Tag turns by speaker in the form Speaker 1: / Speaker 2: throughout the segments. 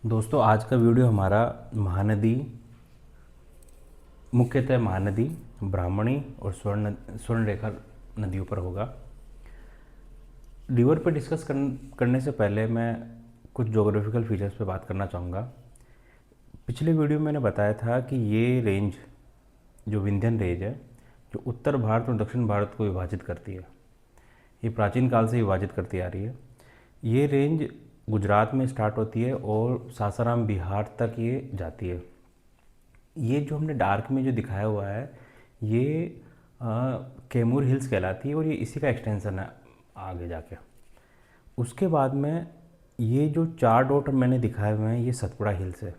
Speaker 1: दोस्तों, आज का वीडियो हमारा महानदी, मुख्यतः महानदी, ब्राह्मणी और स्वर्ण रेखा नदियों पर होगा। रिवर पर डिस्कस करने से पहले मैं कुछ ज्योग्राफिकल फीचर्स पे बात करना चाहूँगा। पिछले वीडियो में मैंने बताया था कि ये रेंज, जो विंध्यन रेंज है, जो उत्तर भारत और दक्षिण भारत को विभाजित करती है, ये प्राचीन काल से विभाजित करती आ रही है। ये रेंज गुजरात में स्टार्ट होती है और सासाराम बिहार तक ये जाती है। ये जो हमने डार्क में जो दिखाया हुआ है, ये कैमूर हिल्स कहलाती है और ये इसी का एक्सटेंशन है आगे जाके। उसके बाद में ये जो चार डॉट मैंने दिखाए हुए हैं, ये सतपुड़ा हिल्स है।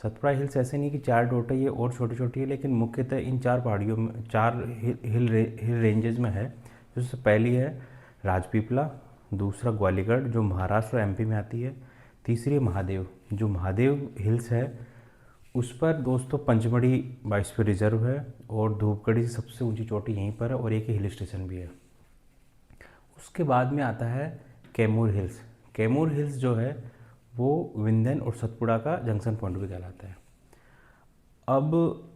Speaker 1: सतपुड़ा हिल्स ऐसे नहीं कि चार डॉट है, ये और छोटी छोटी है, लेकिन मुख्यतः इन चार पहाड़ियों में, चार हिल रेंजेस में है। जिससे पहली है राजपीपला, दूसरा ग्वालीगढ़ जो महाराष्ट्र और एमपी में आती है, तीसरी महादेव जो महादेव हिल्स है। उस पर दोस्तों पंचमढ़ी बायोस्फीयर रिजर्व है और धूपगढ़ी सबसे ऊंची चोटी यहीं पर है और एक हिल स्टेशन भी है। उसके बाद में आता है कैमूर हिल्स। कैमूर हिल्स जो है वो विंध्यन और सतपुड़ा का जंक्शन पॉइंट भी कहलाता है। अब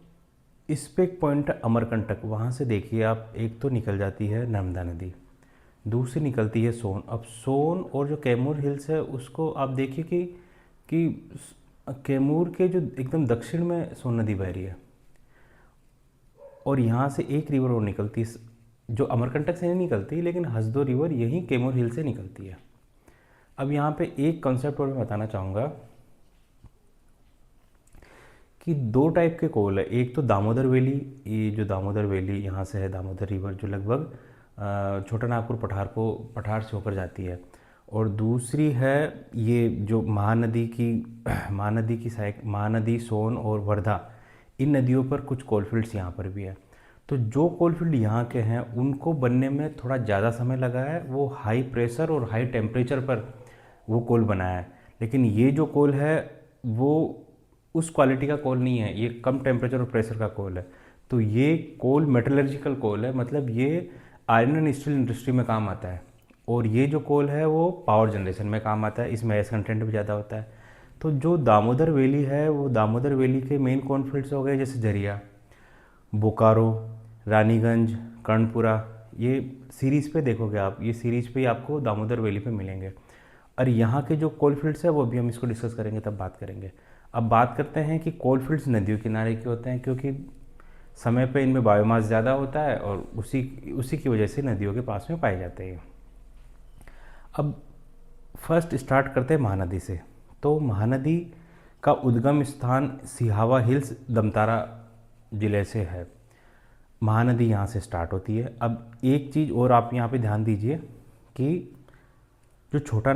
Speaker 1: इस पे एक पॉइंट है अमरकंटक। वहाँ से देखिए आप, एक तो निकल जाती है नर्मदा नदी, दूसरी निकलती है सोन। अब सोन और जो कैमूर हिल्स है उसको आप देखिए कि कैमूर के जो एकदम दक्षिण में सोन नदी बह रही है और यहाँ से एक रिवर और निकलती है, जो अमरकंटक से नहीं निकलती, लेकिन हसदो रिवर यहीं कैमूर हिल से निकलती है। अब यहाँ पे एक कॉन्सेप्ट और मैं बताना चाहूँगा कि दो टाइप के कोल है। एक तो दामोदर वैली, ये जो दामोदर वैली यहाँ से है, दामोदर रिवर जो लगभग छोटा नागपुर पठार से होकर जाती है, और दूसरी है ये जो महानदी, सोन और वर्धा, इन नदियों पर कुछ कोलफील्ड्स यहाँ पर भी है। तो जो कोलफील्ड यहाँ के हैं उनको बनने में थोड़ा ज़्यादा समय लगा है। वो हाई प्रेशर और हाई टेम्परेचर पर वो कोल बनाया है, लेकिन ये जो कोल है वो उस क्वालिटी का कोल नहीं है, ये कम टेम्परेचर और प्रेशर का कोल है। तो ये कोल मेटलर्जिकल कोल है, मतलब ये आयरन एंड स्टील इंडस्ट्री में काम आता है, और ये जो कोल है वो पावर जनरेशन में काम आता है, इसमें एस कंटेंट भी ज़्यादा होता है। तो जो दामोदर वैली है, वो दामोदर वैली के मेन कॉन्फ्लिक्ट्स हो गए, जैसे झरिया, बोकारो, रानीगंज, कर्णपुरा। ये सीरीज़ पे देखोगे आप, ये सीरीज़ पे ही आपको दामोदर वैली पे मिलेंगे। और यहाँ के जो कोलफील्ड्स है वो भी हम इसको डिस्कस करेंगे, तब बात करेंगे। अब बात करते हैं कि कोलफील्ड्स नदियों किनारे क्यों होते हैं, क्योंकि समय पे इनमें बायोमास ज़्यादा होता है और उसी उसी की वजह से नदियों के पास में पाए जाते हैं। अब फर्स्ट स्टार्ट करते हैं महानदी से। तो महानदी का उद्गम स्थान सिहावा हिल्स, दमतारा ज़िले से है। महानदी यहाँ से स्टार्ट होती है। अब एक चीज़ और आप यहाँ पे ध्यान दीजिए कि जो छोटा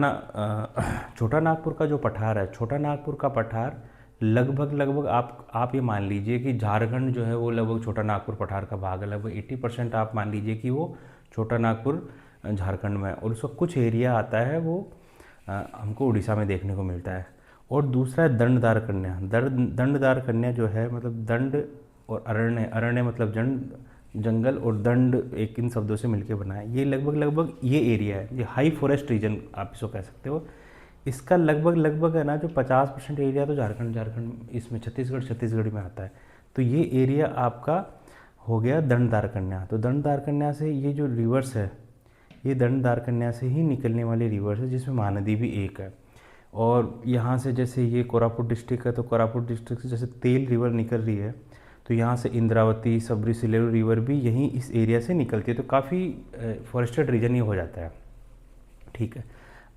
Speaker 1: नागपुर का जो पठार है, छोटा नागपुर का पठार लगभग आप ये मान लीजिए कि झारखंड जो है वो लगभग छोटा नागपुर पठार का भाग है। लगभग 80% आप मान लीजिए कि वो छोटा नागपुर झारखंड में है, और उसका कुछ एरिया आता है वो हमको उड़ीसा में देखने को मिलता है। और दूसरा है दंडदार कन्या। दंडदार कन्या जो है, मतलब दंड और अरण्य मतलब जंगल, और दंड एक इन शब्दों से मिलकर बना है। ये लगभग ये एरिया है, ये हाई फॉरेस्ट रीजन आप इसको कह सकते हो। इसका लगभग है ना, जो 50% एरिया तो झारखंड इसमें छत्तीसगढ़ में आता है। तो ये एरिया आपका हो गया दंडदार कन्या। तो दंडदार कन्या से ये जो रिवर्स है, ये दंडदार कन्या से ही निकलने वाली रिवर्स है, जिसमें महानदी भी एक है। और यहाँ से जैसे ये कोरापुट डिस्ट्रिक्ट है, तो कोरापुट डिस्ट्रिक्ट से जैसे तेल रिवर निकल रही है, तो यहाँ से इंद्रावती, सबरी सिलेरू रिवर भी यहीं इस एरिया से निकलती है। तो काफ़ी फॉरेस्टेड रीजन ही हो जाता है। ठीक है,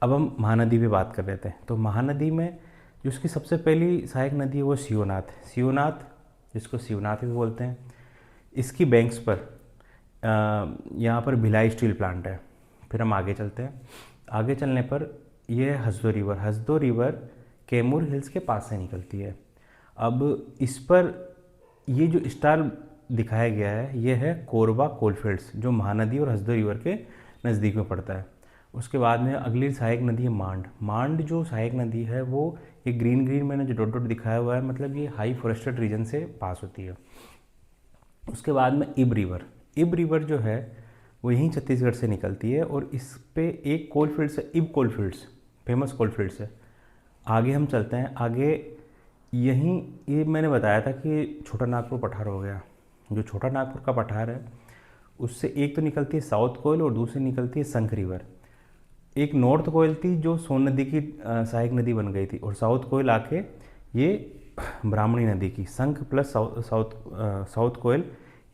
Speaker 1: अब हम महानदी पे बात कर रहे थे। तो महानदी में जो उसकी सबसे पहली सहायक नदी है वो शिवनाथ, जिसको शिवनाथ भी बोलते हैं। इसकी बैंक्स पर यहाँ पर भिलाई स्टील प्लांट है। फिर हम आगे चलते हैं। आगे चलने पर यह है हसदो रिवर कैमूर हिल्स के पास से निकलती है। अब इस पर ये जो स्टार दिखाया गया है, ये है कोरबा कोलफील्ड्स, जो महानदी और हसदो रिवर के नज़दीक में पड़ता है। उसके बाद में अगली सहायक नदी है मांड जो सहायक नदी है वो ये ग्रीन मैंने जो डॉट दिखाया हुआ है, मतलब ये हाई फॉरेस्टेड रीजन से पास होती है। उसके बाद में इब रिवर जो है वो यहीं छत्तीसगढ़ से निकलती है, और इस पे एक कोलफील्ड्स है, इब कोलफील्ड्स, फेमस कोलफील्ड्स है। आगे हम चलते हैं। आगे यहीं ये मैंने बताया था कि छोटा नागपुर पठार हो गया। जो छोटा नागपुर का पठार है उससे एक तो निकलती है साउथ कोयल और दूसरी निकलती है संख रिवर। एक नॉर्थ कोयल थी जो सोन नदी की सहायक नदी बन गई थी, और साउथ कोयल आके ये ब्राह्मणी नदी की, संख प्लस साउथ कोयल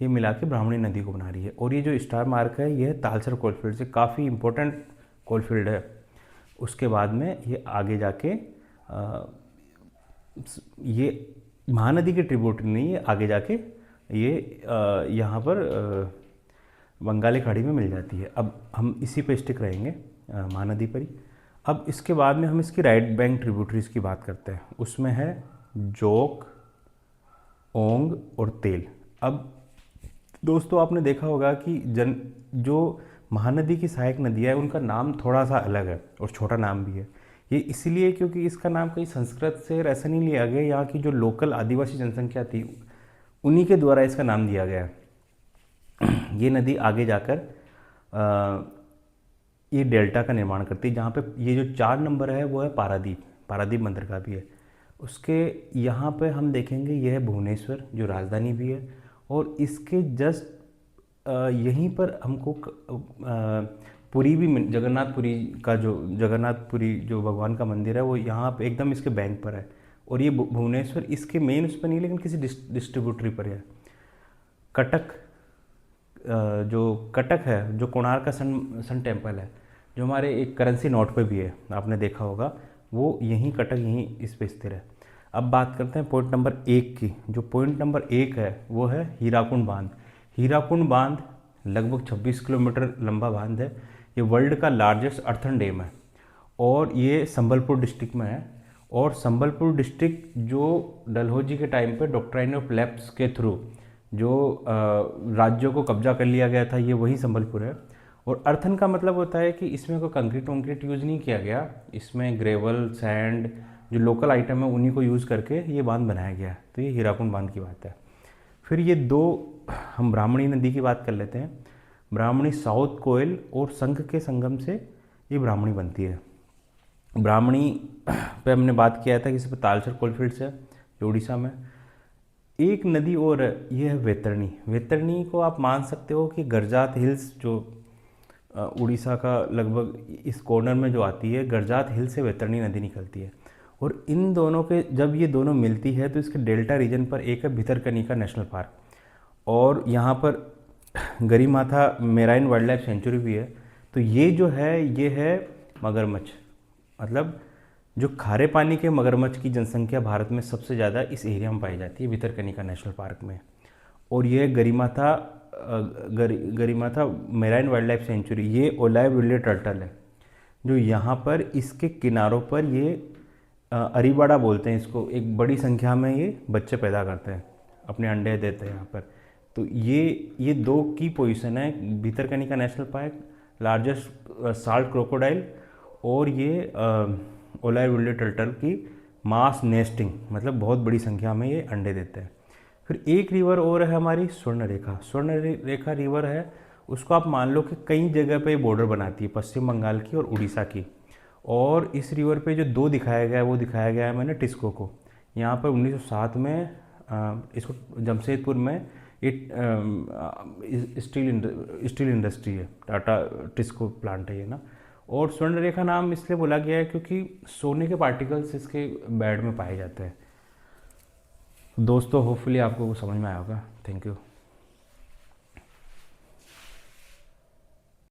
Speaker 1: ये मिला के ब्राह्मणी नदी को बना रही है। और ये जो स्टार मार्क है ये तालसर कोलफील्ड से काफ़ी इंपॉर्टेंट कोलफील्ड है। उसके बाद में ये आगे जाके ये महानदी की ट्रिब्यूटरी नहीं है, आगे जाके ये यहाँ पर बंगाली खाड़ी में मिल जाती है। अब हम इसी पे स्टिक रहेंगे, महानदी पर ही। अब इसके बाद में हम इसकी राइट बैंक ट्रिब्यूटरीज की बात करते हैं। उसमें है जोक, ओंग और तेल। अब दोस्तों आपने देखा होगा कि जो महानदी की सहायक नदियाँ है उनका नाम थोड़ा सा अलग है और छोटा नाम भी है। ये इसलिए क्योंकि इसका नाम कहीं संस्कृत से ऐसा नहीं लिया गया, यहाँ की जो लोकल आदिवासी जनसंख्या थी उन्हीं के द्वारा इसका नाम दिया गया है। ये नदी आगे जाकर ये डेल्टा का निर्माण करती है, जहाँ पे ये जो 4 नंबर है वो है पारादीप, पारादीप बंदरगाह भी है। उसके यहाँ पे हम देखेंगे यह है भुवनेश्वर जो राजधानी भी है, और इसके जस्ट यहीं पर हमको पुरी भी जगन्नाथपुरी का जो जगन्नाथपुरी जो भगवान का मंदिर है वो यहाँ पे एकदम इसके बैंक पर है। और ये भुवनेश्वर इसके मेन उस पर नहीं लेकिन किसी डिस्ट्रीब्यूटरी पर है। कटक जो कटक है, जो कोणार्क का सन टेम्पल है, जो हमारे एक करेंसी नोट पे भी है, आपने देखा होगा, वो यहीं कटक यहीं इस पे स्थिर है। अब बात करते हैं पॉइंट नंबर 1 की। जो पॉइंट नंबर 1 है वो है हीराकुंड बांध। हीराकुंड बांध लगभग 26 किलोमीटर लंबा बांध है। ये वर्ल्ड का लार्जेस्ट अर्थन डैम है और ये संबलपुर डिस्ट्रिक्ट में है। और संबलपुर डिस्ट्रिक्ट जो डलहौजी के टाइम पे डॉक्ट्राइन ऑफ लैप्स के थ्रू जो राज्यों को कब्जा कर लिया गया था, ये वही संबलपुर है। और अर्थन का मतलब होता है कि इसमें कोई कंक्रीट वंक्रीट यूज़ नहीं किया गया, इसमें ग्रेवल, सैंड, जो लोकल आइटम है उन्हीं को यूज़ करके ये बांध बनाया गया है। तो ये हीराकुंड बांध की बात है। फिर ये दो, हम ब्राह्मणी नदी की बात कर लेते हैं। ब्राह्मणी साउथ कोयल और संख के संगम से ये ब्राह्मणी बनती है। ब्राह्मणी पे हमने बात किया था कि इस पर तालचर कोलफील्ड्स है जो उड़ीसा में। एक नदी और है, ये है वैतरणी। वैतरणी को आप मान सकते हो कि गरजात हिल्स जो उड़ीसा का लगभग इस कॉर्नर में जो आती है, गरजात हिल से वैतरणी नदी निकलती है। और इन दोनों के जब ये दोनों मिलती है तो इसके डेल्टा रीजन पर एक है भितरकनिका नेशनल पार्क, और यहाँ पर गरीमाथा मेराइन वाइल्ड लाइफ सेंचुरी भी है। तो ये जो है ये है मगरमच्छ, मतलब जो खारे पानी के मगरमच्छ की जनसंख्या भारत में सबसे ज़्यादा इस एरिया में पाई जाती है, भितरकनिका नेशनल पार्क में। और ये गरीमाथा मेराइन वाइल्ड लाइफ सेंचुरी, ये ओलाइव विल्ले टर्टल है जो यहाँ पर इसके किनारों पर ये अरीबाड़ा बोलते हैं इसको, एक बड़ी संख्या में ये बच्चे पैदा करते हैं, अपने अंडे देते हैं यहाँ पर। तो ये दो की पोजीशन है, Bhitarkanika national park, largest salt crocodile, और ये ओलाइव विल्ले टर्टल की मास नेस्टिंग, मतलब बहुत बड़ी संख्या में ये अंडे देते हैं। फिर एक रिवर और है हमारी स्वर्णरेखा। स्वर्णरेखा रिवर है, उसको आप मान लो कि कई जगह पे बॉर्डर बनाती है, पश्चिम बंगाल की और उड़ीसा की। और इस रिवर पे जो 2 दिखाया गया है वो दिखाया गया है मैंने टिस्को को। यहाँ पर 1907 में इसको जमशेदपुर में स्टील इंडस्ट्री है, टाटा टिस्को प्लांट है ये ना। और स्वर्णरेखा नाम इसलिए बोला गया है क्योंकि सोने के पार्टिकल्स इसके बेड में पाए जाते हैं। दोस्तों होपफुली आपको वो समझ में आया होगा। Thank you.